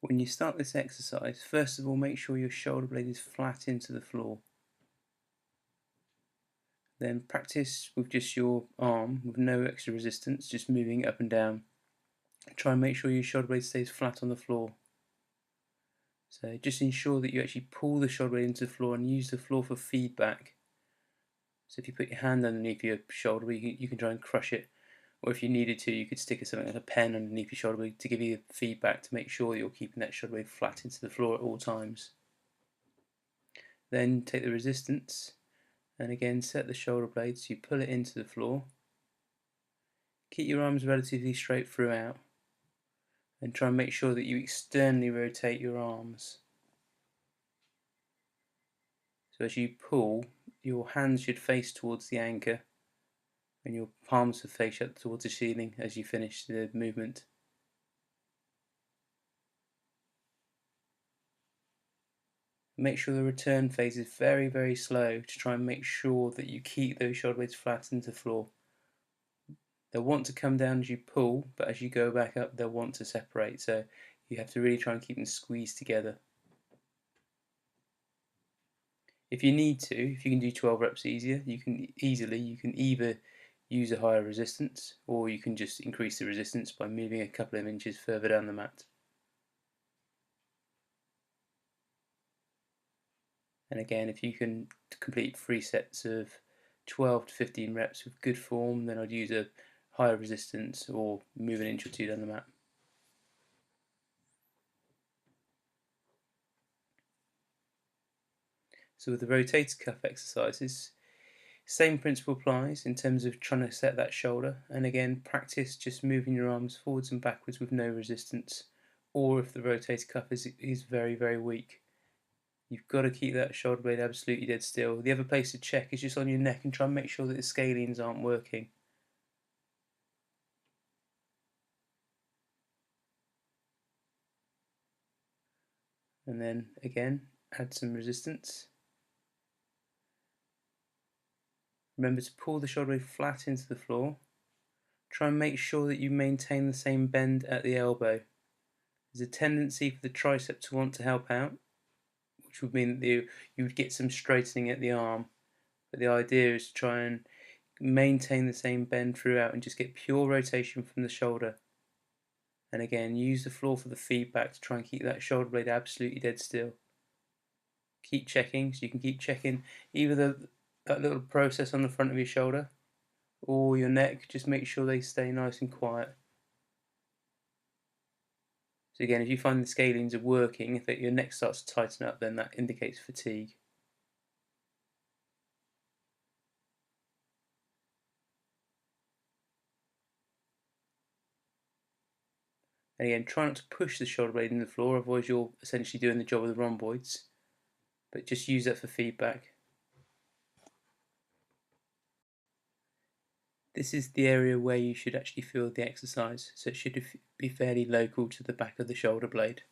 When you start this exercise, first of all make sure your shoulder blade is flat into the floor. Then practice with just your arm with no extra resistance, just moving it up and down. Try and make sure your shoulder blade stays flat on the floor. So just ensure that you actually pull the shoulder blade into the floor and use the floor for feedback. So if you put your hand underneath your shoulder blade, you can try and crush it. Or if you needed to, you could stick something like a pen underneath your shoulder blade to give you feedback to make sure that you're keeping that shoulder blade flat into the floor at all times. Then take the resistance and again set the shoulder blade so you pull it into the floor. Keep your arms relatively straight throughout and try and make sure that you externally rotate your arms. So as you pull, your hands should face towards the anchor and your palms should face up towards the ceiling as you finish the movement. Make sure the return phase is very, very slow to try and make sure that you keep those shoulder blades flat into the floor. They'll want to come down as you pull, but as you go back up, they'll want to separate. So you have to really try and keep them squeezed together. If you need to, if you can do 12 reps easier, you can either use a higher resistance, or you can just increase the resistance by moving a couple of inches further down the mat. And again, if you can complete 3 sets of 12 to 15 reps with good form, then I'd use a higher resistance or move an inch or two down the mat. So with the rotator cuff exercises, same principle applies in terms of trying to set that shoulder, and again practice just moving your arms forwards and backwards with no resistance, or if the rotator cuff is very, very weak, you've got to keep that shoulder blade absolutely dead still. The other place to check is just on your neck and try and make sure that the scalenes aren't working. And then again add some resistance. Remember to pull the shoulder blade flat into the floor. Try and make sure that you maintain the same bend at the elbow. There's a tendency for the tricep to want to help out, which would mean that you would get some straightening at the arm. But the idea is to try and maintain the same bend throughout and just get pure rotation from the shoulder. And again, use the floor for the feedback to try and keep that shoulder blade absolutely dead still. Keep checking, so you can keep checking either that little process on the front of your shoulder or your neck. Just make sure they stay nice and quiet. So again, if you find the scalenes are working, if your neck starts to tighten up, then that indicates fatigue. And again, try not to push the shoulder blade in the floor, otherwise you're essentially doing the job of the rhomboids. But just use that for feedback. This is the area where you should actually feel the exercise, so it should be fairly local to the back of the shoulder blade.